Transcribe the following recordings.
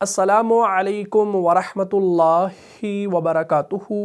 अस्सलामु अलैकुम वरहमतुल्लाहि वबरकातुहू।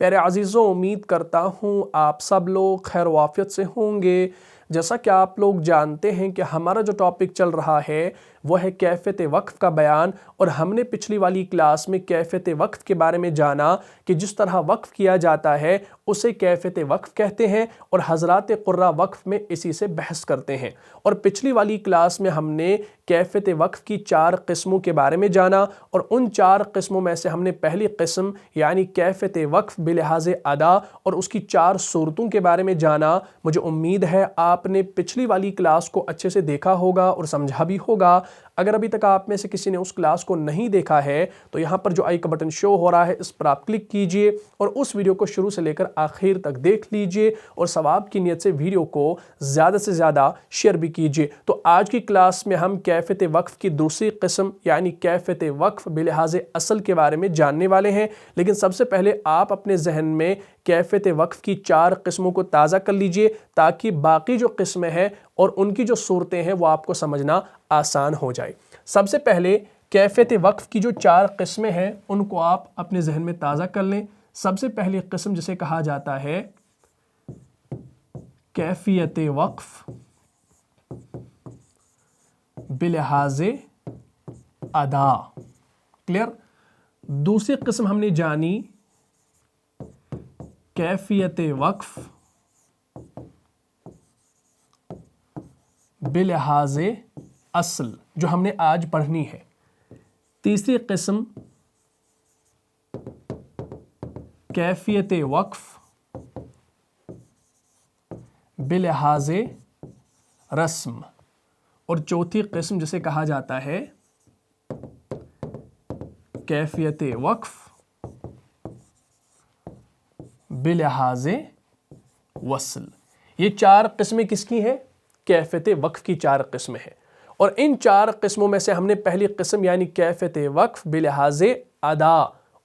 प्यारे अज़ीज़ों, उम्मीद करता हूँ आप सब लोग खैर वाफ़ियत से होंगे। जैसा कि आप लोग जानते हैं कि हमारा जो टॉपिक चल रहा है वो है कैफ़ियत वक्फ़ का बयान, और हमने पिछली वाली क्लास में कैफ़ियत वक्फ़ के बारे में जाना कि जिस तरह वक्फ़ किया जाता है उसे कैफ़ियत वक्फ़ कहते हैं, और हज़रात क़ुर्रा वक्फ़ में इसी से बहस करते हैं। और पिछली वाली क्लास में हमने कैफ़ियत वक्फ़ की 4 किस्मों के बारे में जाना, और उन 4 किस्मों में से हमने पहली किस्म यानी कैफ़ियत वक्फ़ बिलिहाज़े अदा और उसकी 4 सूरतों के बारे में जाना। मुझे उम्मीद है आपने पिछली वाली क्लास को अच्छे से देखा होगा और समझा भी होगा। अगर अभी तक आप में से किसी ने उस क्लास को नहीं देखा है तो यहाँ पर जो आई का बटन शो हो रहा है इस पर आप क्लिक कीजिए और उस वीडियो को शुरू से लेकर आखिर तक देख लीजिए, और सवाब की नीयत से वीडियो को ज़्यादा से ज़्यादा शेयर भी कीजिए। तो आज की क्लास में हम कैफ़ियत वक्फ़ की दूसरी किस्म यानी कैफ़ियत वक्फ़ बिलिहाज़े असल के बारे में जानने वाले हैं। लेकिन सबसे पहले आप अपने जहन में कैफ़ियत वक्फ़ की 4 किस्मों को ताज़ा कर लीजिए ताकि बाकी जो किस्में हैं और उनकी जो सूरतें हैं वो आपको समझना आसान हो जाए। सबसे पहले कैफ़ियत वक्फ़ की जो 4 किस्में हैं उनको आप अपने जहन में ताज़ा कर लें। सबसे पहली किस्म जिसे कहा जाता है कैफ़ियत वक्फ़ बिलिहाज़े अदा। क्लियर। दूसरी किस्म हमने जानी कैफ़ियत वक्फ़ बिलिहाज़े असल, जो हमने आज पढ़नी है। तीसरी किस्म कैफ़ियत वक्फ़ बिलिहाज़े रस्म, और चौथी किस्म जिसे कहा जाता है कैफ़ियत वक्फ़ बिलिहाज़े वसल। ये 4 किस्में किसकी हैं? कैफ़ियत वक्फ़ की 4 किस्में हैं, और इन 4 किस्मों में से हमने पहली किस्म यानी कैफ़ियत वक्फ़ बिलिहाज़े अदा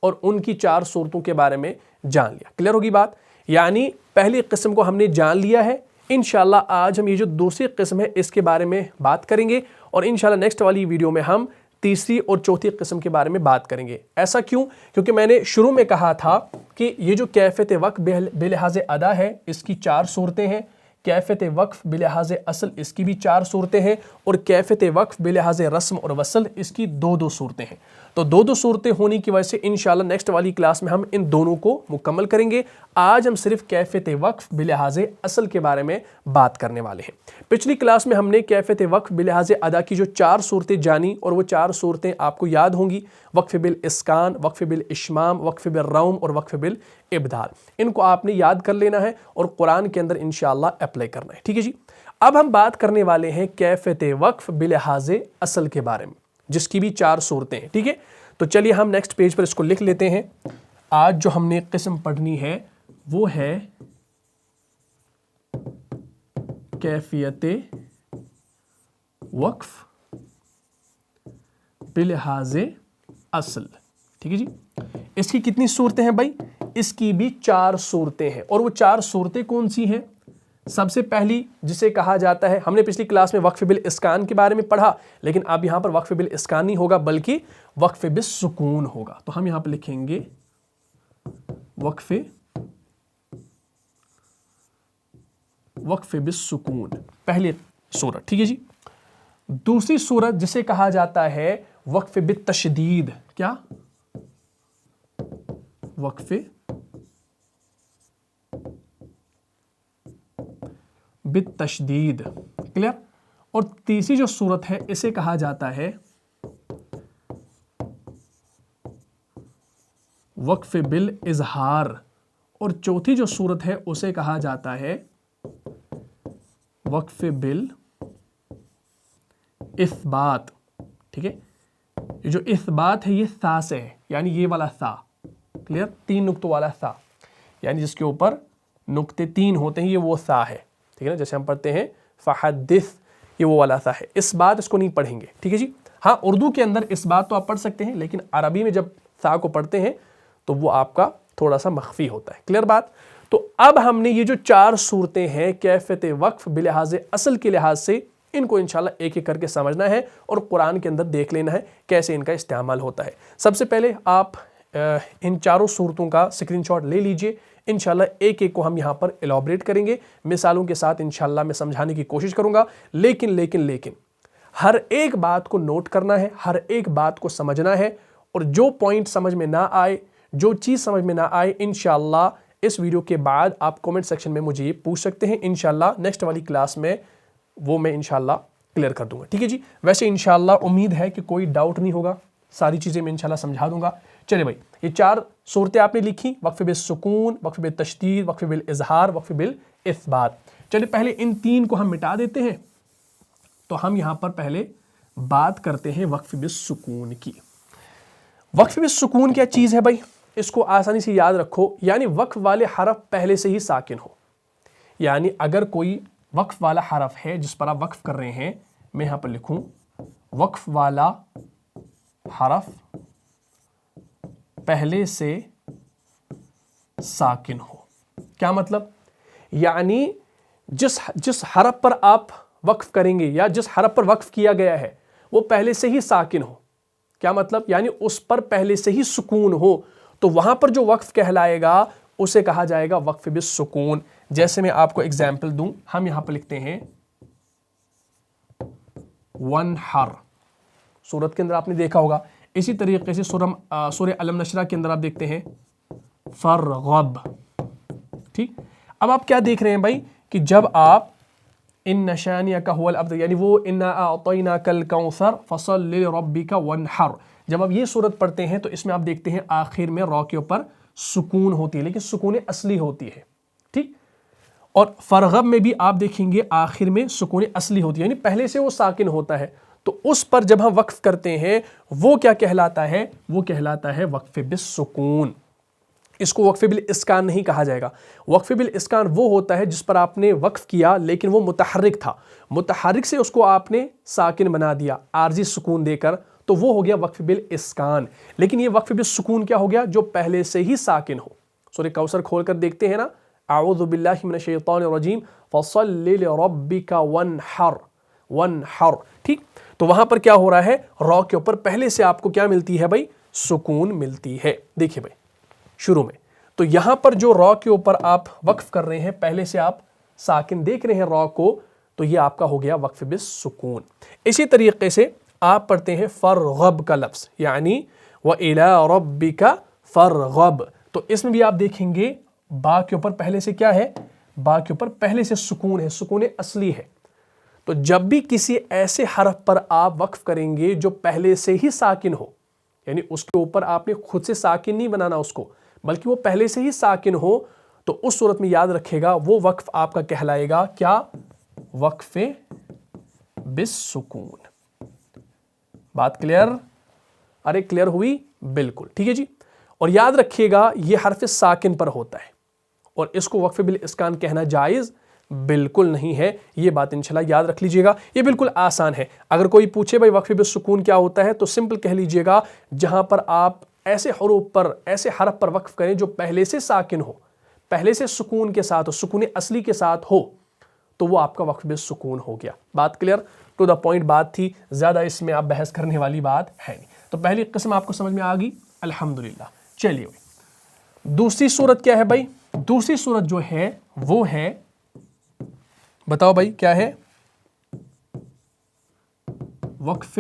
और उनकी 4 सूरतों के बारे में जान लिया। क्लियर होगी बात? यानी पहली किस्म को हमने जान लिया है। इंशाल्लाह आज हम ये जो दूसरी किस्म है इसके बारे में बात करेंगे, और इंशाल्लाह नेक्स्ट वाली वीडियो में हम तीसरी और चौथी किस्म के बारे में बात करेंगे। ऐसा क्यों? क्योंकि मैंने शुरू में कहा था कि ये जो कैफ़ियत वक्फ़ बिलिहाज़े अदा है इसकी 4 सूरतें हैं, कैफ़ियत वक्फ़ बिलिहाज़े असल इसकी भी 4 सूरतें हैं, और कैफ़ियत वक्फ़ बिलिहाज़े रस्म और वसल इसकी 2-2 सूरतें हैं। तो 2-2 सूरतें होने की वजह से इंशाल्लाह नेक्स्ट वाली क्लास में हम इन दोनों को मुकम्मल करेंगे। आज हम सिर्फ कैफ़ियत वक्फ़ बिलिहाज़े असल के बारे में बात करने वाले हैं। पिछली क्लास में हमने कैफ़ियत वक्फ़ बिलिहाज़े अदा की जो 4 सूरतें जानी, और वो 4 सूरतें आपको याद होंगी, वक्फ़ बिल इस्कान, वक्फ़ बिल इश्माम, वक्फ़ बिल रौम और वक्फ़ बिल इब्दाल। इनको आपने याद कर लेना है और कुरान के अंदर इंशाल्लाह अप्लाई करना है। ठीक है जी। अब हम बात करने वाले हैं कैफ़ियत वक्फ़ बिलिहाज़े असल के बारे में, जिसकी भी 4 सूरतें हैं। ठीक है, तो चलिए हम नेक्स्ट पेज पर इसको लिख लेते हैं। आज जो हमने किस्म पढ़नी है वो है कैफ़ियत वक्फ़ बिलिहाज़े असल। ठीक है जी। इसकी कितनी सूरतें हैं भाई? इसकी भी 4 सूरतें हैं, और वो 4 सूरतें कौन सी हैं? सबसे पहली जिसे कहा जाता है, हमने पिछली क्लास में वक्फ़ बिल इस्कान के बारे में पढ़ा, लेकिन अब यहां पर वक्फ़ बिल इस्कान नहीं होगा बल्कि वक्फ़ बिल सुकून होगा। तो हम यहां पर लिखेंगे वक्फ़ बिल सुकून, पहली सूरत। ठीक है जी। दूसरी सूरत जिसे कहा जाता है वक्फ़ बिल तशदीद। क्या? वक्फ़ बिल तशदीद। क्लियर। और तीसरी जो सूरत है इसे कहा जाता है वक्फ़ बिल इजहार, और चौथी जो सूरत है उसे कहा जाता है वक्फ़ बिल इस्बात। ठीक है। ये जो इस्बात है ये सा से है, यानी ये वाला सा। क्लियर। 3 नुक्तों वाला सा, यानी जिसके ऊपर नुक्ते 3 होते हैं, ये वो सा है। ठीक है ना, जैसे हम पढ़ते हैं फ़हद्दिस, ये वो वाला सा है। इस बात इसको नहीं पढ़ेंगे। ठीक है जी। हाँ, उर्दू के अंदर इस बात तो आप पढ़ सकते हैं, लेकिन अरबी में जब सा को पढ़ते हैं तो वो आपका थोड़ा सा मख्फी होता है। क्लियर बात? तो अब हमने ये जो 4 सूरतें हैं कैफ़ियत वक्फ़ बिलिहाज़े असल के लिहाज से इनको इंशाल्लाह एक एक करके समझना है और कुरान के अंदर देख लेना है कैसे इनका इस्तेमाल होता है। सबसे पहले आप इन चारों सूरतों का स्क्रीनशॉट ले लीजिए। इंशाल्लाह एक एक को हम यहाँ पर एलॉबरेट करेंगे, मिसालों के साथ इंशाल्लाह मैं समझाने की कोशिश करूँगा। लेकिन हर एक बात को नोट करना है, हर एक बात को समझना है, और जो पॉइंट समझ में ना आए, जो चीज़ समझ में ना आए, इंशाल्लाह इस वीडियो के बाद आप कमेंट सेक्शन में मुझे ये पूछ सकते हैं। इंशाल्लाह नेक्स्ट वाली क्लास में वो मैं इंशाल्लाह क्लियर कर दूंगा। ठीक है जी। वैसे इंशाल्लाह उम्मीद है कि कोई डाउट नहीं होगा, सारी चीज़ें मैं इंशाल्लाह समझा दूंगा। चलिए भाई, ये 4 सूरतें आपने लिखी, वक्फ बिल सुकून, वक्फ बिल तशदीद, वक्फ बिल इजहार, वक्फ बिल इस्बात। चलिए पहले इन 3 को हम मिटा देते हैं। तो हम यहाँ पर पहले बात करते हैं वक्फ बिल सुकून की। वक्फ बिल सुकून क्या चीज़ है भाई, इसको आसानी से याद रखो। यानी वक्फ वाले हरफ पहले से ही साकिन हो। यानी अगर कोई वक्फ वाला हरफ है जिस पर आप वक्फ कर रहे हैं, मैं यहाँ पर लिखूं वक्फ वाला हरफ पहले से साकिन हो। क्या मतलब? यानी जिस हरफ पर आप वक्फ करेंगे या जिस हरफ पर वक्फ किया गया है वो पहले से ही साकिन हो। क्या मतलब? यानी उस पर पहले से ही सुकून हो, तो वहां पर जो वक्फ कहलाएगा उसे कहा जाएगा वक्फ बिल सुकून। जैसे मैं आपको एग्जाम्पल दूं, हम यहां पर लिखते हैं वनहर, सूरत के अंदर आपने देखा होगा। इसी तरीके से सूरह अलम नशरा के अंदर आप देखते हैं फरगब। ठीक, अब आप क्या देख रहे हैं भाई कि जब आप इन नशानिया का हुवल अब्तर, यानी वो इन्ना अअतैना कल कौसर फसल्लि लिरब्बिका वनहर, जब आप ये सूरत पढ़ते हैं तो इसमें आप देखते हैं आखिर में रॉ के ऊपर सुकून होती है, लेकिन सुकून असली होती है। ठीक, और फरगब में भी आप देखेंगे आखिर में सुकून असली होती है, यानी पहले से वो साकिन होता है। तो उस पर जब हम वक्फ करते हैं वो क्या कहलाता है? वो कहलाता है वक्फ बिल सुकून। इसको वक्फ बिल इस्कान नहीं कहा जाएगा। वक्फ बिल इस्कान वो होता है जिस पर आपने वक्फ किया लेकिन वो मुतहर्रिक था, मुतहर्रिक से उसको आपने साकिन बना दिया आरजी सुकून देकर, तो वो हो गया वक्फ बिल इस्कान। लेकिन ये वक्फ बिल सुकून क्या हो गया? जो पहले से ही साकिन हो। सूरह कौसर खोल कर देखते हैं ना, अऊज़ु बिल्लाहि मिनश शैतानिर रजीम फसल्लि लिरब्बिका वनहर, वनहर। ठीक, तो वहां पर क्या हो रहा है? रॉ के ऊपर पहले से आपको क्या मिलती है भाई? सुकून मिलती है। देखिए भाई शुरू में तो यहां पर जो रॉ के ऊपर आप वक्फ कर रहे हैं, पहले से आप साकिन देख रहे हैं रॉ को, तो ये आपका हो गया वक्फ बिल सुकून। इसी तरीके से आप पढ़ते हैं फरगब का लफ्ज, यानी व इला रब्बिका फरगब, तो इसमें भी आप देखेंगे बा के ऊपर पहले से क्या है? बा के ऊपर पहले से सुकून है, सुकून असली है। तो जब भी किसी ऐसे हरफ पर आप वक्फ करेंगे जो पहले से ही साकिन हो, यानी उसके ऊपर आपने खुद से साकिन नहीं बनाना उसको, बल्कि वो पहले से ही साकिन हो, तो उस सूरत में याद रखेगा वो वक्फ आपका कहलाएगा क्या? वक्फ बिल सुकून। बात क्लियर? अरे क्लियर हुई? बिल्कुल ठीक है जी। और याद रखिएगा ये हरफ साकिन पर होता है और इसको वक्फ बिल इस्कान कहना जायज़ बिल्कुल नहीं है। ये बात इंशाल्लाह याद रख लीजिएगा, ये बिल्कुल आसान है। अगर कोई पूछे भाई वक्फ बिल सुकून क्या होता है, तो सिंपल कह लीजिएगा जहां पर आप ऐसे हरूफ पर, ऐसे हरफ पर वक्फ करें जो पहले से साकिन हो, पहले से सुकून के साथ हो, सुकून असली के साथ हो, तो वो आपका वक्फ बिल सुकून हो गया। बात क्लियर? टू द पॉइंट बात थी, ज़्यादा इसमें आप बहस करने वाली बात है नहीं। तो पहली किस्म आपको समझ में आ गई, अल्हम्दुलिल्लाह। चलिए दूसरी सूरत क्या है भाई? दूसरी सूरत जो है वो है, बताओ भाई क्या है? वक्फ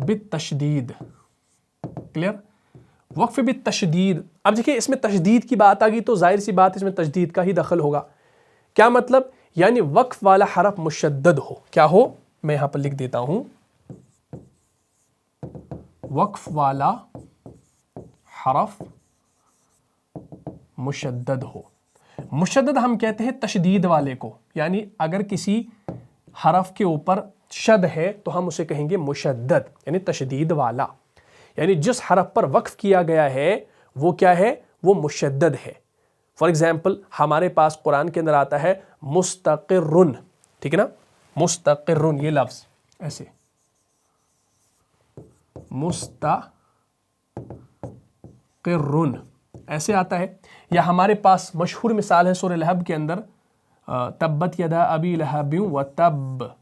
बित तशदीद। क्लियर? वक्फ बित तशदीद। अब देखिए इसमें तशदीद की बात आ गई तो जाहिर सी बात इसमें तशदीद का ही दखल होगा। क्या मतलब? यानी वक्फ वाला हरफ मुशद्दद हो। क्या हो? मैं यहां पर लिख देता हूं, वक्फ वाला हरफ मुशद्दद हो। मुशद्दद हम कहते हैं तशदीद वाले को, यानी अगर किसी हरफ के ऊपर शद है तो हम उसे कहेंगे मुशद्दद, यानी तशदीद वाला। यानी जिस हरफ पर वक्फ किया गया है वो क्या है? वो मुशद्दद है। फॉर एग्जाम्पल हमारे पास कुरान के अंदर आता है मुस्तक़िरुन, ठीक है ना? मुस्तक़िरुन ये लफ्ज ऐसे मुस्तक़िरुन ऐसे आता है। या हमारे पास मशहूर मिसाल है सूरह लहब के अंदर तब्बत यदा अबी लहब व तब,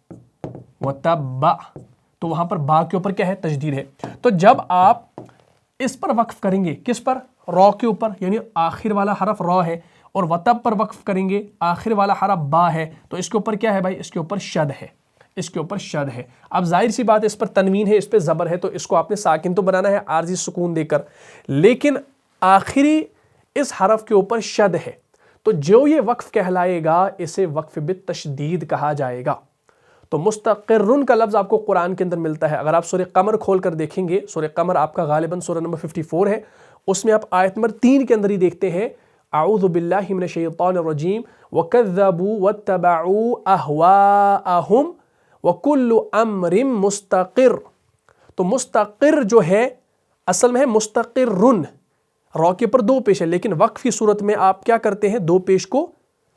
तो वहां पर बा के ऊपर क्या है, तशदीद है। तो जब आप इस पर वक्फ करेंगे, किस पर, रॉ के ऊपर, यानी आखिर वाला हरफ रॉ है, और वतब पर वक्फ करेंगे, आखिर वाला हरफ बा है, तो इसके ऊपर क्या है भाई, इसके ऊपर शद है, इसके ऊपर शद है। अब जाहिर सी बात है इस पर तनवीन है, इस पर ज़बर है, तो इसको आपने साकिन तो बनाना है आर्जी सुकून देकर, लेकिन आखिरी इस हरफ के ऊपर शद है, तो जो ये वक्फ कहलाएगा इसे वक्फ बित तशदीद कहा जाएगा। तो मुस्तक़िर्रुन का लफ्ज़ आपको कुरान के अंदर मिलता है। अगर आप सूरह कमर खोल कर देखेंगे, सूरह कमर आपका गालिबन सूरह नंबर 54 है, उसमें आप आयत नंबर 3 के अंदर ही देखते हैं, अऊज़ु बिल्लाहि मिनश शैतानिर रजीम वकज़्ज़बू वत्तबऊ अहवाअहुम वकुल्लु अम्रिन मुस्तक़िर। तो मुस्तक़िर जो है असल में है मुस्तक़िर्रुन, रॉ के ऊपर दो पेश है, लेकिन वक्फ की सूरत में आप क्या करते हैं, दो पेश को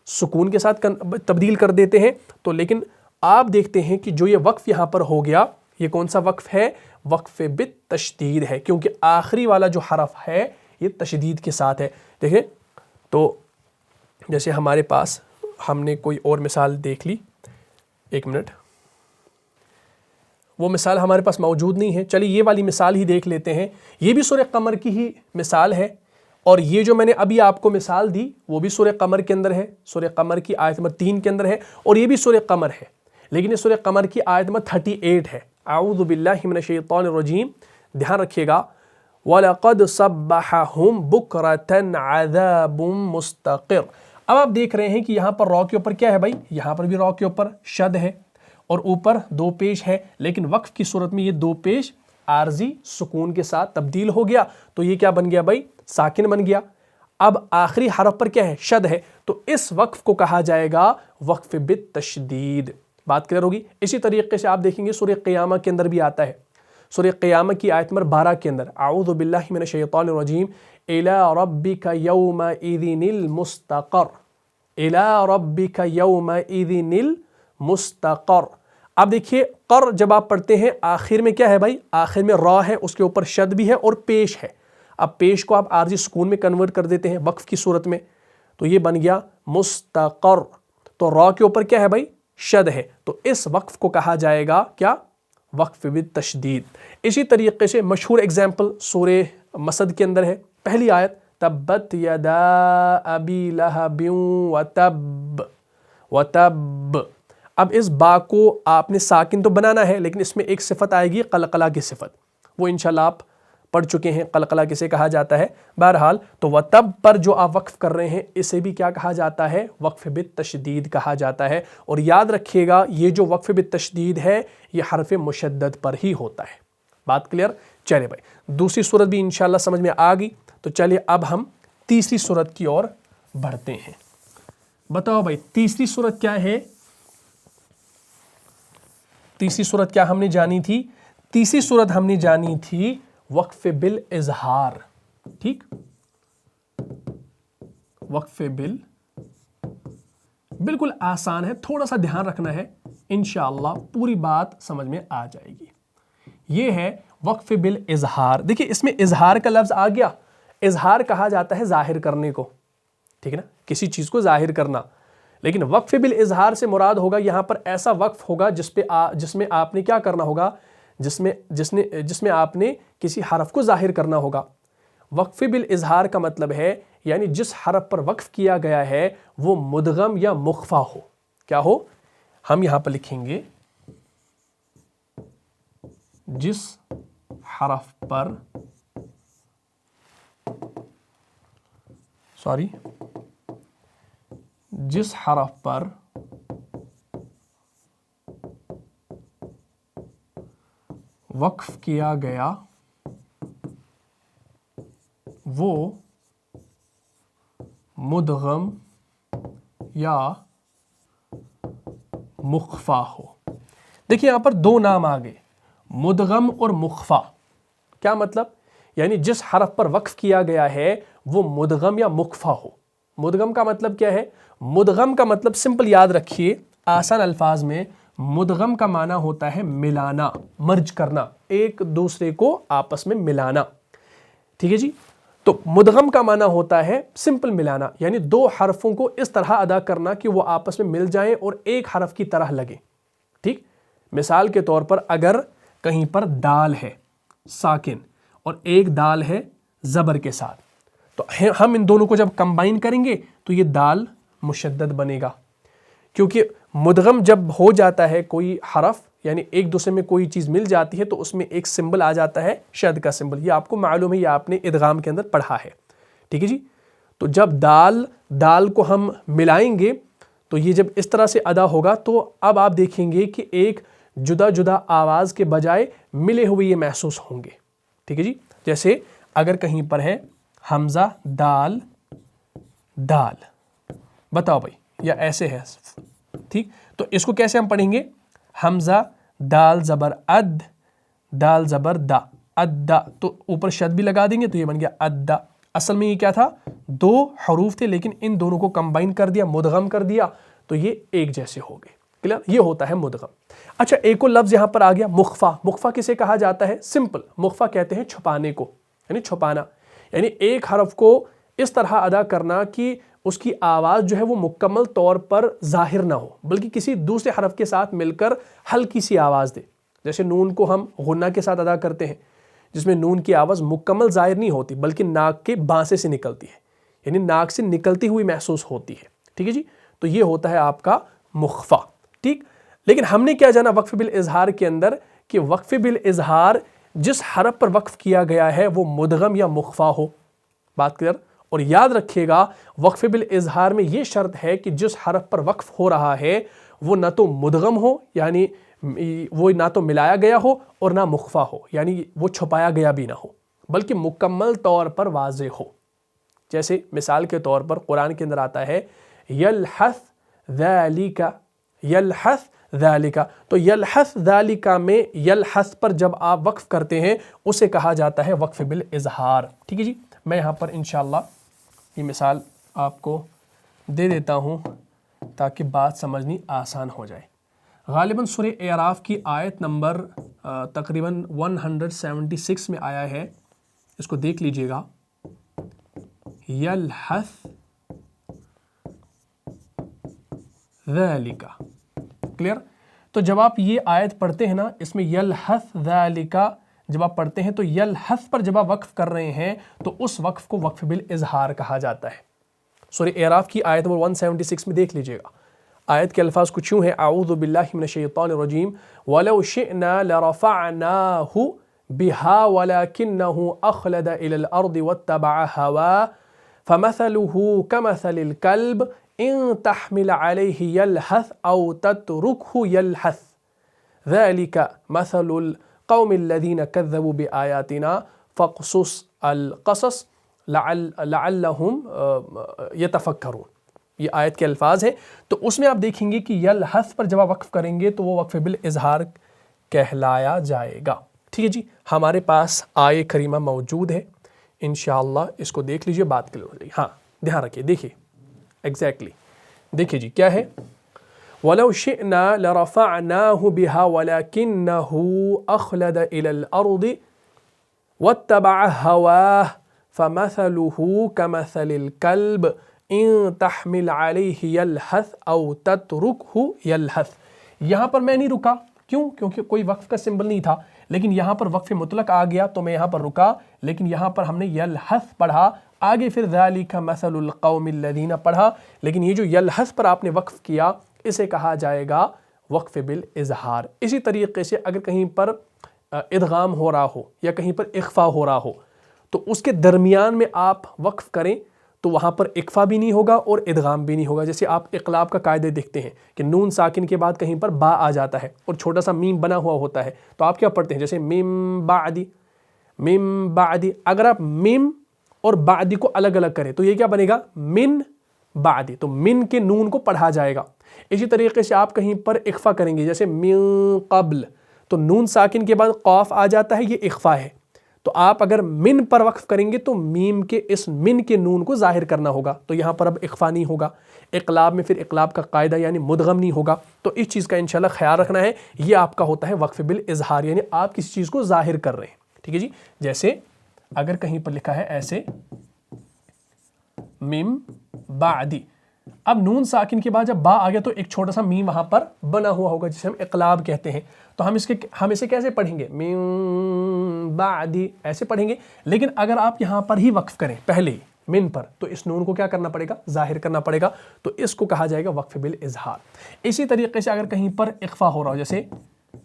सुकून के साथ तब्दील कर देते हैं। तो लेकिन आप देखते हैं कि जो ये वक्फ यहाँ पर हो गया, ये कौन सा वक्फ है, वक्फ बित तशदीद है, क्योंकि आखिरी वाला जो हरफ है ये तशदीद के साथ है। देखें, तो जैसे हमारे पास हमने कोई और मिसाल देख ली, एक मिनट, वो मिसाल हमारे पास मौजूद नहीं है, चलिए ये वाली मिसाल ही देख लेते हैं। ये भी सूरह कमर की ही मिसाल है, और ये जो मैंने अभी आपको मिसाल दी वो भी सूरह कमर के अंदर है, सूरह कमर की आयत नंबर 3 के अंदर है, और ये भी सूरह कमर है, लेकिन ये सूरह कमर की आयत नंबर 38 है। अऊज़ु बिल्लाहि मिनश शैतानिर रजीम, ध्यान रखिएगा, वलक़द सब्बहहुम बुक्रतन अज़ाबुम मुस्तक़िर। अब आप देख रहे हैं कि यहाँ पर रॉ के ऊपर क्या है भाई, यहाँ पर भी रॉ के ऊपर शद है और ऊपर दो पेश है, लेकिन वक्फ की सूरत में ये दो पेश आर्जी सुकून के साथ तब्दील हो गया, तो ये क्या बन गया भाई, साकिन बन गया। अब आखिरी हरफ पर क्या है, शद है, तो इस वक्फ को कहा जाएगा वक्फ बित तशदीद। बात क्लियर होगी। इसी तरीके से आप देखेंगे सूरह क़ियामह के अंदर भी आता है, सूरह क़ियामह की आयत नंबर 12 के अंदर, अऊज़ु बिल्लाहि मिनश शैतानिर रजीम इला रब्बिका यौमइज़िनिल मुस्तक़र, इला रब्बिका यौमइज़िनिल मुस्तक़र। अब देखिए, कर जब आप पढ़ते हैं आखिर में क्या है भाई, आखिर में रॉ है, उसके ऊपर शद भी है और पेश है। अब पेश को आप आर्जी सुकून में कन्वर्ट कर देते हैं वक्फ की सूरत में, तो ये बन गया मुस्तक़र। तो रॉ के ऊपर क्या है भाई, शद है, तो इस वक्फ को कहा जाएगा क्या, वक्फ बित तशदीद। इसी तरीके से मशहूर एग्जाम्पल सूरह मसद के अंदर है, पहली आयत, तब्बत यदा अबी लहबिन व तब। अब इस बा को आपने साकिन तो बनाना है, लेकिन इसमें एक सिफत आएगी कलकला की सिफत, वो इंशाल्लाह आप पढ़ चुके हैं, कलकला किसे कहा जाता है। बहरहाल, तो वह तब पर जो आप वक्फ कर रहे हैं इसे भी क्या कहा जाता है, वक्फ बित तशदीद कहा जाता है। और याद रखिएगा, ये जो वक्फ बित तशदीद है ये हरफ मुशद्दद पर ही होता है। बात क्लियर। चलिए भाई, दूसरी सूरत भी इंशाल्लाह समझ में आ गई, तो चलिए अब हम तीसरी सूरत की ओर बढ़ते हैं। बताओ भाई, तीसरी सूरत क्या है, तीसरी सूरत क्या हमने जानी थी, तीसरी सूरत हमने जानी थी वक्फ बिल इजहार। ठीक, वक्फ बिल बिल्कुल आसान है, थोड़ा सा ध्यान रखना है, इंशाअल्लाह पूरी बात समझ में आ जाएगी। ये है वक्फ बिल इजहार। देखिए, इसमें इजहार का लफ्ज आ गया, इजहार कहा जाता है जाहिर करने को, ठीक है ना, किसी चीज को जाहिर करना। लेकिन वक्फ बिल इजहार से मुराद होगा यहाँ पर ऐसा वक्फ होगा जिसमें आपने क्या करना होगा, जिसमें आपने किसी हरफ को जाहिर करना होगा। वक्फ बिल इजहार का मतलब है यानी जिस हरफ पर वक्फ किया गया है वो मुदगम या मुख्फा हो। क्या हो, हम यहाँ पर लिखेंगे जिस हरफ पर जिस हरफ पर वक्फ किया गया वो मुदगम या मुख्फा हो। देखिए यहां पर दो नाम आ गए, मुदगम और मुख्फा। क्या मतलब, यानी जिस हरफ पर वक्फ किया गया है वो मुदगम या मुख्फा हो। मुदगम का मतलब क्या है, मुदगम का मतलब सिंपल याद रखिए, आसान अल्फाज में मुदगम का माना होता है मिलाना, मर्ज करना, एक दूसरे को आपस में मिलाना। ठीक है जी। تو مدغم کا معنی ہوتا ہے سمپل ملانا، یعنی دو حرفوں کو اس طرح ادا کرنا کہ وہ آپس میں مل جائیں اور ایک حرف کی طرح لگیں. ٹھیک، مثال کے طور پر اگر کہیں پر دال ہے ساکن اور ایک دال ہے زبر کے ساتھ، تو ہم ان دونوں کو جب کمبائن کریں گے تو یہ دال مشدد بنے گا، کیونکہ مدغم جب ہو جاتا ہے کوئی حرف، یعنی ایک دوسرے میں کوئی چیز مل جاتی ہے تو اس میں ایک سمبل آ جاتا ہے شد کا سمبل. یہ آپ کو معلوم ہے، یہ آپ نے ادغام کے اندر پڑھا ہے. ٹھیک ہے جی. تو جب دال کو ہم ملائیں گے تو یہ جب اس طرح سے ادا ہوگا تو اب آپ دیکھیں گے کہ ایک جدا جدا آواز کے بجائے ملے ہوئے یہ محسوس ہوں گے. ٹھیک ہے جی. جیسے اگر کہیں پر ہے حمزہ دال دال، بتاؤ بھائی، یا ایسے ہے. ٹھیک، تو اس کو کیسے ہم پڑھیں گے؟ حمزہ دال زبر اد دال زبر دا ادا، تو اوپر شد بھی لگا دیں گے تو یہ بن گیا ادا. اصل میں یہ کیا تھا؟ دو حروف تھے، لیکن ان دونوں کو کمبائن کر دیا، مدغم کر دیا تو یہ ایک جیسے ہو گئے. کلیئر؟ یہ ہوتا ہے مدغم. اچھا، ایک اور لفظ یہاں پر آ گیا مخفا. مخفا کسے کہا جاتا ہے؟ سمپل، مخفا کہتے ہیں چھپانے کو، یعنی چھپانا، یعنی ایک حرف کو اس طرح ادا کرنا کہ اس کی آواز جو ہے وہ مکمل طور پر ظاہر نہ ہو، بلکہ کسی دوسرے حرف کے ساتھ مل کر ہلکی سی آواز دے. جیسے نون کو ہم غنہ کے ساتھ ادا کرتے ہیں، جس میں نون کی آواز مکمل ظاہر نہیں ہوتی بلکہ ناک کے بانسے سے نکلتی ہے، یعنی ناک سے نکلتی ہوئی محسوس ہوتی ہے. ٹھیک ہے جی. تو یہ ہوتا ہے آپ کا مخفا. ٹھیک، لیکن ہم نے کیا جانا وقف بالاظہار کے اندر کہ وقف بالاظہار جس حرف پر وقف کیا گیا ہے وہ مدغم یا مخفا ہو. بات کلیئر؟ اور یاد رکھیے گا وقف بالاظہار میں یہ شرط ہے کہ جس حرف پر وقف ہو رہا ہے وہ نہ تو مدغم ہو، یعنی وہ نہ تو ملایا گیا ہو، اور نہ مخفا ہو، یعنی وہ چھپایا گیا بھی نہ ہو، بلکہ مکمل طور پر واضح ہو. جیسے مثال کے طور پر قرآن کے اندر آتا ہے یلحث ذالک، یلحث ذالک، تو یلحث ذالک میں یلحث پر جب آپ وقف کرتے ہیں اسے کہا جاتا ہے وقف بالاظہار. ٹھیک ہے جی. میں یہاں پر انشاءاللہ یہ مثال آپ کو دے دیتا ہوں تاکہ بات سمجھنی آسان ہو جائے. غالباً سورہ اعراف کی آیت نمبر تقریباً 176 میں آیا ہے، اس کو دیکھ لیجئے گا. یلحث ذالک. کلیئر؟ تو جب آپ یہ آیت پڑھتے ہیں نا، اس میں یلحث ذالک جب آپ پڑھتے ہیں تو یلحث پر جب آپ وقف کر رہے ہیں تو اس وقف کو وقف بالاظہار کہا جاتا ہے. سورہ اعراف کی آیت نمبر 176 میں دیکھ لیجئے گا. آیت کے الفاظ کچھ یوں ہیں: اعوذ باللہ من الشیطان الرجیم وَلَوْ شِئْنَا لَرَفَعْنَاهُ بِهَا وَلَكِنَّهُ أَخْلَدَ إِلَى الْأَرْضِ وَاتَّبَعَ هَوَاهُ فَمَثَلُهُ كَمَثَلِ الْكَلْبِ إِن تَحْمِلْ عَلَيْهِ يَلْحَثْ أَوْ تَتْرُكْهُ يَلْحَثْ ذَلِكَ مَثَلُ الْقَوْمِ الَّذِينَ كَذَّبُوا بِآيَاتِنَا فَاقْصُصْ الْقَصَصَ لَعَلَّهُمْ يَتَفَكَّرُونَ. یہ آیت کے الفاظ ہیں. تو اس میں آپ دیکھیں گے کہ یلحث پر جب آپ وقف کریں گے تو وہ وقف بالاظہار کہلایا جائے گا. ٹھیک ہے جی. ہمارے پاس آیے کریمہ موجود ہے، انشاءاللہ اس کو دیکھ لیجئے، بات کلیئر ہو جائے گی. ہاں دھیان رکھیے، دیکھیے ایگزیکٹلی دیکھیے جی کیا ہے. وَلَوْ شِئْنَا لَرَفَعْنَاهُ بِهَا وَلَكِنَّهُ أَخْلَدَ إِلَى الْأَرْضِ وَاتَّبَعَ هَوَاهُ فَمَثَلُهُ كَمَثَلِ الْكَلْبِ إِن تَحْمِلْ عَلَيْهِ يَلْحَثْ أَوْ تَتْرُكْهُ يَلْحَثْ. یہاں پر میں نہیں رکا، کیوں؟ کیونکہ کوئی وقف کا سمبل نہیں تھا، لیکن یہاں پر وقف مطلق آ گیا تو میں یہاں پر رکا، لیکن یہاں پر ہم نے یلحث پڑھا، آگے پھر ذَلِكَ مَثَلُ الْقَوْمِ الَّذِينَ پڑھا، لیکن یہ جو یلحث پر آپ نے وقف کیا اسے کہا جائے گا وقف بالاظہار. اسی طریقے سے اگر کہیں پر ادغام ہو رہا ہو یا کہیں پر اخفا ہو رہا ہو تو اس کے درمیان میں آپ وقف کریں تو وہاں پر اخفا بھی نہیں ہوگا اور ادغام بھی نہیں ہوگا. جیسے آپ اقلاب کا قاعدہ دیکھتے ہیں کہ نون ساکن کے بعد کہیں پر با آ جاتا ہے اور چھوٹا سا میم بنا ہوا ہوتا ہے، تو آپ کیا پڑھتے ہیں؟ جیسے میم بعدی، میم بعدی. اگر آپ میم اور بعدی کو الگ الگ کریں تو یہ کیا بنے گا؟ من بعدی. تو من کے نون کو پڑھا جائے گا. اسی طریقے سے آپ کہیں پر اخفا کریں گے، جیسے من قبل، تو نون ساکن کے بعد قاف آ جاتا ہے، یہ اخفا ہے. تو آپ اگر من پر وقف کریں گے تو میم کے اس من کے نون کو ظاہر کرنا ہوگا، تو یہاں پر اب اخفا نہیں ہوگا. اقلاب میں پھر اقلاب کا قاعدہ یعنی مدغم نہیں ہوگا. تو اس چیز کا انشاءاللہ خیال رکھنا ہے. یہ آپ کا ہوتا ہے وقف بالاظہار، یعنی آپ کسی چیز کو ظاہر کر رہے ہیں. ٹھیک ہے جی. جیسے اگر کہیں پر لکھا ہے ایسے مم بعدی، اب نون ساکن کے بعد جب با آ گیا تو ایک چھوٹا سا میم وہاں پر بنا ہوا ہوگا جسے ہم اقلاب کہتے ہیں، تو ہم اسے کیسے پڑھیں گے؟ من بعدی ایسے پڑھیں گے، لیکن اگر آپ یہاں پر ہی وقف کریں پہلے ہی من پر تو اس نون کو کیا کرنا پڑے گا؟ ظاہر کرنا پڑے گا، تو اس کو کہا جائے گا وقف بالاظہار۔ اسی طریقے سے اگر کہیں پر اخفا ہو رہا ہو جیسے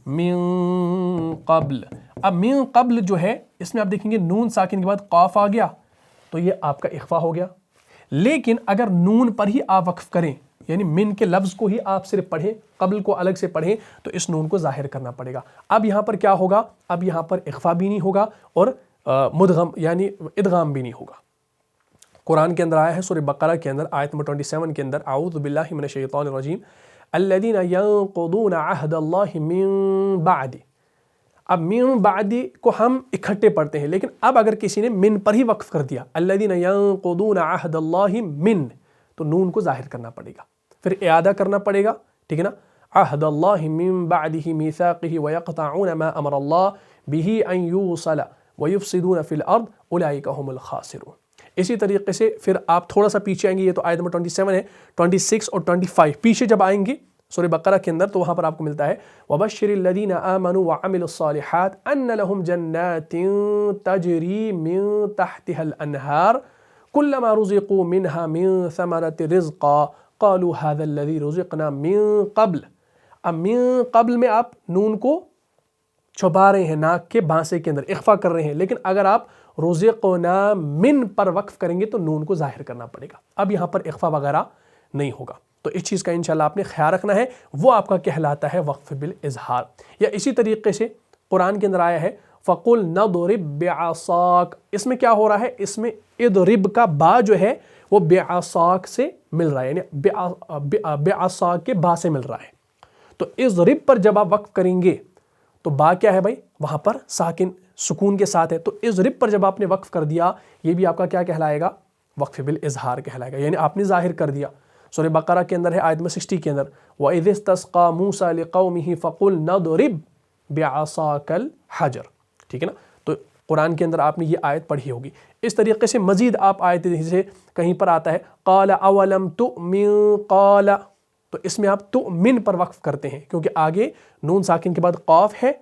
من قبل، اب من قبل جو ہے اس میں آپ دیکھیں گے نون ساکن کے بعد قاف آ گیا تو یہ آپ کا اخفا ہو گیا، لیکن اگر نون پر ہی آپ وقف کریں یعنی من کے لفظ کو ہی آپ صرف پڑھیں، قبل کو الگ سے پڑھیں، تو اس نون کو ظاہر کرنا پڑے گا۔ اب یہاں پر کیا ہوگا؟ اب یہاں پر اخفا بھی نہیں ہوگا اور مدغم یعنی ادغام بھی نہیں ہوگا۔ قرآن کے اندر آیا ہے سورہ بقرہ کے اندر آیت نمبر 27 کے اندر اعوذ باللہ من الشیطان الرجیم الذین ینقضون عہد اللہ من بعد، اب من بعد کو ہم اکٹھے پڑھتے ہیں، لیکن اب اگر کسی نے من پر ہی وقف کر دیا الذین ینقضون عہد اللہ من، تو نون کو ظاہر کرنا پڑے گا، پھر اعادہ کرنا پڑے گا، ٹھیک ہے نا؟ عہد اللہ من بعده میثاقہ ویقطعون ما امر اللہ بہ ان یوصل ویفسدون فی الارض اولئک هم الخاسرون۔ اسی طریقے سے پھر آپ تھوڑا سا پیچھے آئیں گے، یہ تو آیت نمبر 27 ہے، 26 اور 25 پیچھے جب آئیں گے سورہ بقرہ کے اندر تو وہاں پر آپ کو ملتا ہے وَبَشِّرِ الَّذِينَ آمَنُوا وَعَمِلُوا الصَّالِحَاتِ أَنَّ لَهُمْ جَنَّاتٍ تَجْرِي مِن تَحْتِهَا الْأَنْهَارُ كُلَّمَا رُزِقُوا مِنْهَا مِن ثَمَرَةٍ رِزْقًا قَالُوا هَذَا الَّذِي رُزِقْنَا مِن قَبْلُ۔ اب من قبل میں آپ نون کو چھپا رہے ہیں ناک کے بانسے کے اندر، اخفا کر رہے ہیں، لیکن اگر آپ رزقنا من پر وقف کریں گے تو نون کو ظاہر کرنا پڑے گا، اب یہاں پر اخفا وغیرہ نہیں ہوگا۔ تو اس چیز کا انشاءاللہ آپ نے خیال رکھنا ہے، وہ آپ کا کہلاتا ہے وقف بالاظہار۔ یا اسی طریقے سے قرآن کے اندر آیا ہے فَقُلْ نَضْرِبْ بِعَصَاكَ، اس میں کیا ہو رہا ہے؟ اس میں اضرب کا با جو ہے وہ بعصاک سے مل رہا ہے، یعنی بعصاک کے با سے مل رہا ہے، تو اضرب پر جب آپ وقف کریں گے تو با کیا ہے بھائی؟ وہاں پر ساکن سکون کے ساتھ ہے، تو اضرب پر جب آپ نے وقف کر دیا یہ بھی آپ کا کیا کہلائے گا؟ وقف بالاظہار کہلائے گا، یعنی آپ نے ظاہر کر دیا۔ سورہ بقرہ کے اندر ہے آیت نمبر 60 کے اندر وَإِذِ اسْتَسْقَىٰ مُوسَىٰ لِقَوْمِهِ فَقُلْ نَضْرِبْ بِعَصَاكَ الْحَجَرَ، ٹھیک ہے نا؟ تو قرآن کے اندر آپ نے یہ آیت پڑھی ہوگی۔ اس طریقے سے مزید آپ آیت سے کہیں پر آتا ہے قَالَ أَوَلَمْ تُؤْمِن قَالَ، تو اس میں آپ تؤمن پر وقف کرتے ہیں کیونکہ آگے نون ساکن کے بعد قاف ہے،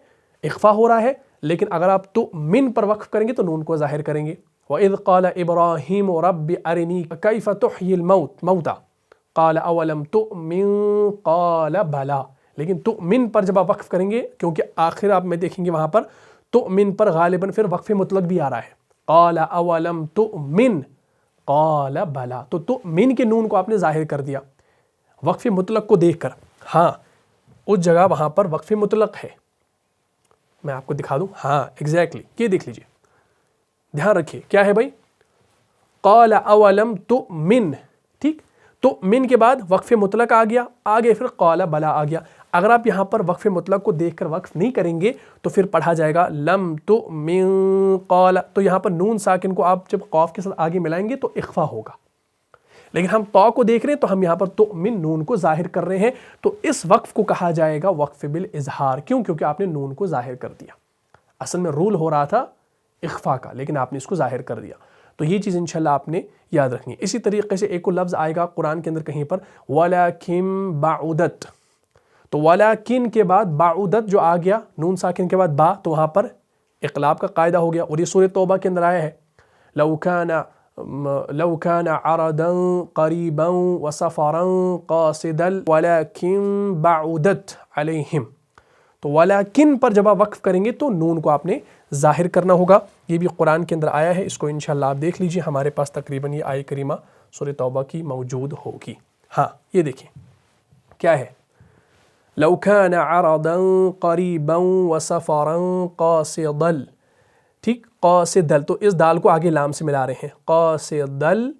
اخفا ہو رہا ہے، لیکن اگر آپ تؤمن پر وقف کریں گے تو نون کو ظاہر کریں گے۔ وَإِذْ قَالَ إِبْرَاهِيمُ رَبِّ أَرِنِي كَيْفَ تُحْيِي الْمَوْتَى قَالَ أَوَلَمْ تُؤْمِن قَالَ بَلَىٰ، لیکن تؤمن پر جب آپ وقف کریں گے کیونکہ آخر آپ میں دیکھیں گے وہاں پر تؤمن پر غالباً پھر وقف مطلق بھی آ رہا ہے، قَالَ أَوَلَمْ تُؤْمِن قَالَ بَلَىٰ، تو تؤمن کے نون کو آپ نے ظاہر کر دیا وقف مطلق کو دیکھ کر۔ ہاں اس جگہ وہاں پر وقف مطلق ہے، میں آپ کو دکھا دوں، ہاں ایگزیکٹلی یہ دیکھ لیجئے، دھیان رکھیے کیا ہے بھائی؟ قَالَ أَوَلَمْ تُؤْمِن، ٹھیک، تو من کے بعد وقف مطلق آ گیا، آگے پھر قَالَ بَلَىٰ آ گیا۔ اگر آپ یہاں پر وقف مطلق کو دیکھ کر وقف نہیں کریں گے تو پھر پڑھا جائے گا لم تؤمن قَالَ، تو یہاں پر نون ساکن کو آپ جب قاف کے ساتھ آگے ملائیں گے تو اخفا ہوگا، لیکن ہم طا کو دیکھ رہے ہیں تو ہم یہاں پر تؤمن نون کو ظاہر کر رہے ہیں، تو اس وقف کو کہا جائے گا وقف بالاظہار۔ کیوں؟ کیونکہ آپ نے نون کو ظاہر کر دیا، اصل میں رول ہو رہا تھا اخفا کا لیکن آپ نے اس کو ظاہر کر دیا، تو یہ چیز انشاءاللہ آپ نے یاد رکھنی ہے۔ اسی طریقے سے ایک اور لفظ آئے گا قرآن کے اندر کہیں پر وَلَكِن بَعُدَتْ، تو وَلَكِن کے بعد بعودت جو آ گیا نون ساکن کے بعد با، تو وہاں پر اقلاب کا قاعدہ ہو گیا، اور یہ سورہ توبہ کے اندر آیا ہے لو كان عرضا قريبا وسفرا قاصدا ولكن بعدت عليهم، تو ولیکن پر جب آپ وقف کریں گے تو نون کو آپ نے ظاہر کرنا ہوگا، یہ بھی قرآن کے اندر آیا ہے، اس کو انشاءاللہ آپ دیکھ لیجئے، ہمارے پاس تقریباً یہ آیہ کریمہ سورہ توبہ کی موجود ہوگی۔ ہاں یہ دیکھیں کیا ہے، لو كان عرضا قریبا وسفرا قاصدا، ٹھیک، قاصدل، تو اس دال کو آگے لام سے ملا رہے ہیں، قاصدل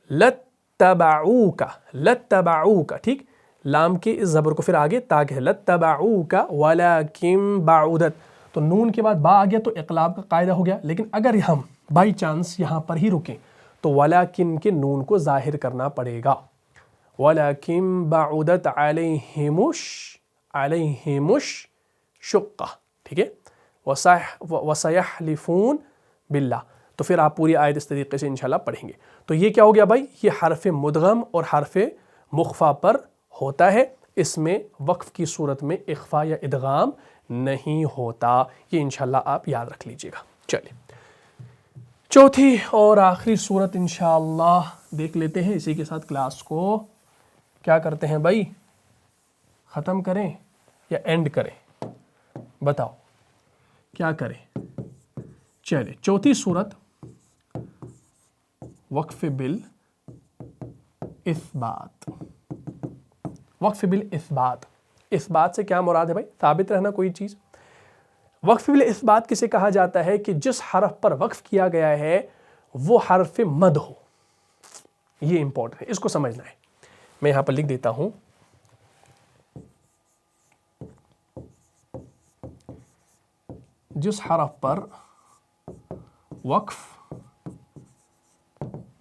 لتبعوک، لتبعوک، ٹھیک، لام کے اس زبر کو پھر آگے تاگ ہے، لتبعوک ولکن بعودت، تو نون کے بعد با آ گیا تو اقلاب کا قاعدہ ہو گیا، لیکن اگر ہم بائی چانس یہاں پر ہی رکیں تو ولکن کے نون کو ظاہر کرنا پڑے گا، ولکن بعودت علیہم الشقہ، ٹھیک ہے، وَسَيَحْلِفُونَ बिल्लाह। तो फिर आप पूरी आयत इस तरीके से इंशाल्लाह पढ़ेंगे। तो ये क्या हो गया भाई, ये हरफ मुदगम और हरफ मुख्फा पर होता है, इसमें वक्फ की सूरत में इख्फा या इदगाम नहीं होता। ये इंशाल्लाह आप याद रख लीजिएगा। चलिए चौथी और आखिरी सूरत इंशाल्लाह देख लेते हैं। इसी के साथ क्लास को क्या करते हैं भाई, ख़त्म करें या एंड करें, बताओ क्या करें। चलिए चौथी सूरत वक्फ बिल इस्बात। वक्फ बिल इस्बात, इस्बात से क्या मुराद है भाई, साबित रहना कोई चीज़। वक्फ बिल इस्बात किसे कहा जाता है कि जिस हरफ पर वक्फ किया गया है वो हरफ मद हो। ये इंपॉर्टेंट है, इसको समझना है। मैं यहां पर लिख देता हूं, जिस हरफ पर वक्फ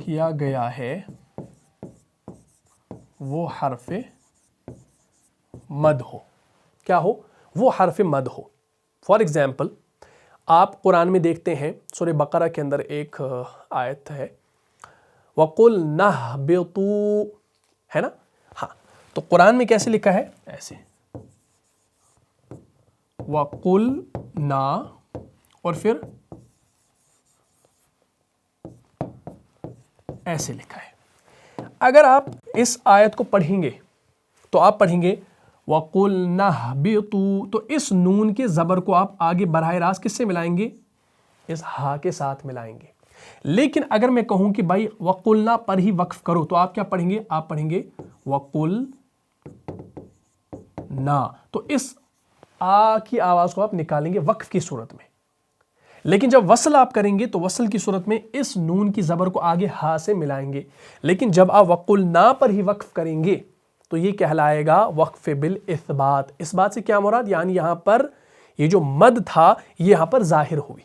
किया गया है वो हरफ मद हो। क्या हो, वो हरफ मद हो। फॉर एग्जाम्पल आप कुरान में देखते हैं, सूरह बकरा के अंदर एक आयत है, वकुल नहबितू, है ना। हाँ, तो कुरान में कैसे लिखा है, ऐसे वकुल ना और फिर ऐसे लिखा है। अगर आप इस आयत को पढ़ेंगे तो आप पढ़ेंगे वकुल नहबितू, तो इस नून के ज़बर को आप आगे बराह रास्त किससे मिलाएंगे, इस हा के साथ मिलाएंगे। लेकिन अगर मैं कहूं कि भाई वकुलना पर ही वक्फ करो, तो आप क्या पढ़ेंगे, आप पढ़ेंगे वकुल ना। तो इस आ की आवाज़ को आप निकालेंगे वक्फ की सूरत में। लेकिन जब वसल आप करेंगे तो वसल की सूरत में इस नून की ज़बर को आगे हा से मिलाएंगे। लेकिन जब आप वकुल ना पर ही वक्फ करेंगे तो ये कहलाएगा वक्फ बिल इस्बात। इस बात से क्या मुराद, यानी यहाँ पर ये जो मद था ये यहाँ पर जाहिर हुई,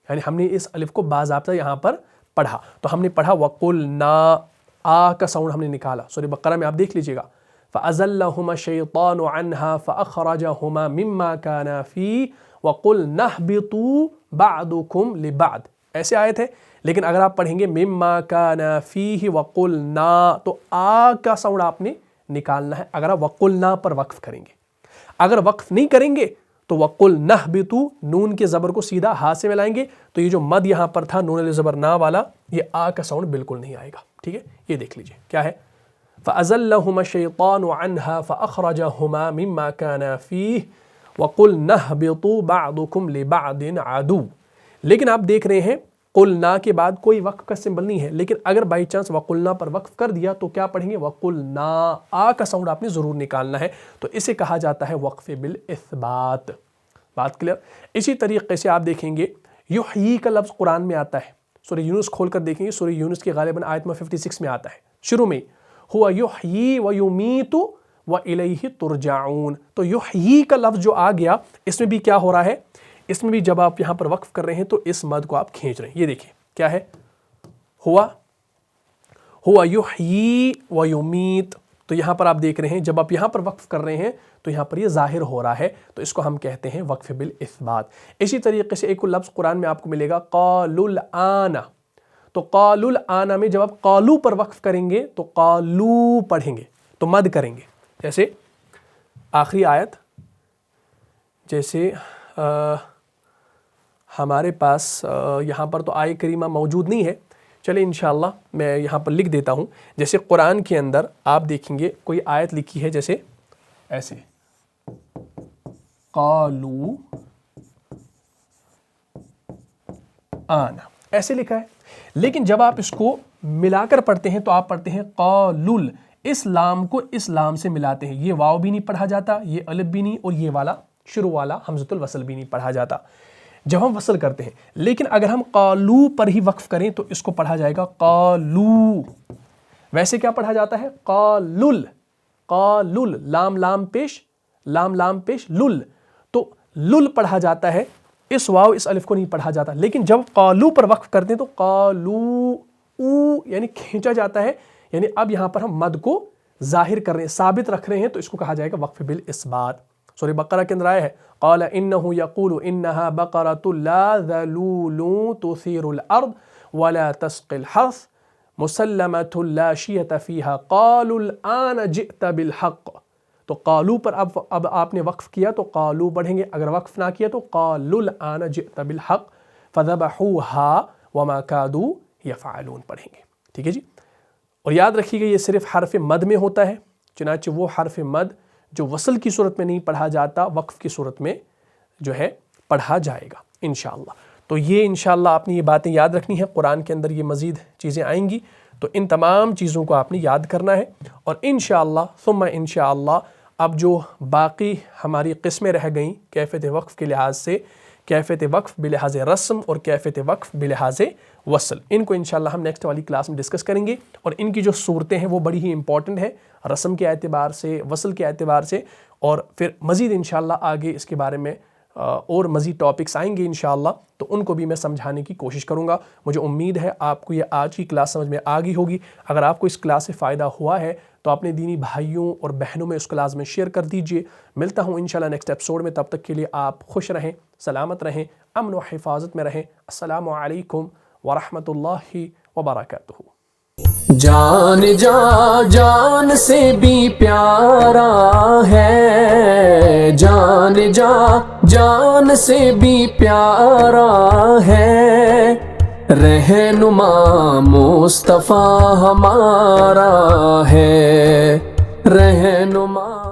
यानी हमने इस अलिफ को बाज़ाब्ता यहाँ पर पढ़ा। तो हमने पढ़ा वकुल ना, आ का साउंड हमने निकाला। सूरह बकरा में आप देख लीजिएगा, फ़अज़ल्लहुमा शैतानु अन्हा फ़अख़रजहुमा मिम्मा काना फ़ी वकुल नहबितू बअदुकुम लिबअद, ऐसे आयत है। लेकिन अगर आप पढ़ेंगे मिम्मा काना फ़ीहि वकुल ना, तो आ का साउंड आपने निकालना है अगर आप वकुल ना पर वक्फ करेंगे। अगर वक्फ नहीं करेंगे तो वकुल नहबितू, नून के ज़बर को सीधा हा से मिलाएंगे, तो ये जो मद यहाँ पर था नून ज़बर ना वाला, ये आ का साउंड बिल्कुल नहीं आएगा। ठीक है, ये देख लीजिए क्या है, फ़अज़ल्लहुमा शैतानु अन्हा फ़अख़रजहुमा मिम्मा काना फ़ीहि वकुल नहबितू बअदुकुम लिबअदिन अदू। लेकिन आप देख रहे हैं कुल ना के बाद कोई वक्फ का सिंबल नहीं है, लेकिन अगर बाई चांस वकुल ना पर वक्फ कर दिया तो क्या पढ़ेंगे, वकुल ना, आ का साउंड आपने ज़रूर निकालना है। तो इसे कहा जाता है वक्फ बिल इस्बात। बात क्लियर। इसी तरीके से आप देखेंगे युहयी का लफ्ज़ कुरान में आता है। सूरह यूनुस खोल कर देखेंगे, सूरह यूनुस की गालिबन आयत में 56 में आता है, शुरू में हुआ युहयी व युमीतु व इलैहि तुरजाऊन। तो युहयी का लफ्ज़ जो आ गया, इसमें भी क्या हो रहा है, इसमें भी जब आप यहाँ पर वक्फ कर रहे हैं तो इस मद को आप खींच रहे हैं। ये देखिए क्या है, हुआ युहयी व युमीत। तो यहाँ पर आप देख रहे हैं जब आप यहाँ पर वक्फ कर रहे हैं तो यहाँ पर ये जाहिर हो रहा है, तो इसको हम कहते हैं वक्फ बिल इस्बात। इसी तरीके से एक लफ्ज़ कुरान में आपको मिलेगा क़ालुल आना। तो क़ालुल आना में जब आप क़ालू पर वक्फ करेंगे तो क़ालू पढ़ेंगे, तो मद करेंगे। जैसे आखिरी आयत, जैसे हमारे पास यहाँ पर तो आय करीमा मौजूद नहीं है, चले इंशाअल्लाह मैं यहाँ पर लिख देता हूँ। जैसे कुरान के अंदर आप देखेंगे कोई आयत लिखी है, जैसे ऐसे क़ालू आना, ऐसे लिखा है। लेकिन जब आप इसको मिलाकर पढ़ते हैं तो आप पढ़ते हैं क़ालुल, इस लाम को इस लाम से मिलाते हैं। ये वाव भी नहीं पढ़ा जाता, ये अलिफ भी नहीं, और ये वाला शुरू वाला हमज़तुल वसल भी नहीं पढ़ा जाता जब हम वसल करते हैं। लेकिन अगर हम क़ालू पर ही वक्फ करें तो इसको पढ़ा जाएगा क़ालू। वैसे क्या पढ़ा जाता है, क़ालुल, क़ालुल, लाम लाम पेश, लाम लाम पेश लुल, तो लुल पढ़ा जाता है, इस वाव इस अलिफ को नहीं पढ़ा जाता। लेकिन जब क़ालू पर वक्फ करते हैं तो क़ालू ऊ यानी खींचा जाता है, यानी अब यहाँ पर हम मद को जाहिर कर रहे हैं, साबित रख रहे हैं, तो इसको कहा जाएगा वक्फ बिल इस्बात। سورہ بقرہ کے اندر آیا ہے قال انه يقول انها بقرة لا ذلول تثير الارض ولا تسقي الحرث مسلمة لا شية فيها قالوا الآن جئت بالحق. تو قالو پر اب آپ نے وقف کیا تو قالو پڑھیں گے، اگر وقف نہ کیا تو قالوا الآن جئت بالحق فذبحوها وما كادوا يفعلون پڑھیں گے. ٹھیک ہے جی. اور یاد رکھیے گا یہ صرف حرف مد میں ہوتا ہے، چنانچہ وہ حرف مد جو وصل کی صورت میں نہیں پڑھا جاتا وقف کی صورت میں جو ہے پڑھا جائے گا انشاءاللہ. تو یہ انشاءاللہ آپ نے یہ باتیں یاد رکھنی ہیں، قرآن کے اندر یہ مزید چیزیں آئیں گی تو ان تمام چیزوں کو آپ نے یاد کرنا ہے. اور انشاءاللہ ثم انشاءاللہ اب جو باقی ہماری قسمیں رہ گئیں کیفیت وقف کے لحاظ سے، کیفیت وقف بلحاظ رسم اور کیفیت وقف بلحاظ وصل، ان کو انشاءاللہ ہم نیکسٹ والی کلاس میں ڈسکس کریں گے. اور ان کی جو صورتیں ہیں وہ بڑی ہی امپورٹنٹ ہے رسم کے اعتبار سے، وصل کے اعتبار سے. اور پھر مزید انشاءاللہ آگے اس کے بارے میں اور مزید ٹاپکس آئیں گے انشاءاللہ، تو ان کو بھی میں سمجھانے کی کوشش کروں گا. مجھے امید ہے آپ کو یہ آج کی کلاس سمجھ میں آ گئی ہوگی. اگر آپ کو اس کلاس سے فائدہ ہوا ہے تو اپنے دینی بھائیوں اور بہنوں میں اس کلاس میں شیئر کر دیجئے. ملتا ہوں انشاءاللہ نیکسٹ ایپیسوڈ میں، تب تک کے لیے آپ خوش رہیں، سلامت رہیں، امن و حفاظت میں رہیں. السلام علیکم ورحمۃ اللہ وبرکاتہ. جان جان سے بھی پیارا ہے، جان سے بھی پیارا ہے، رہنما مصطفیٰ ہمارا ہے، رہنما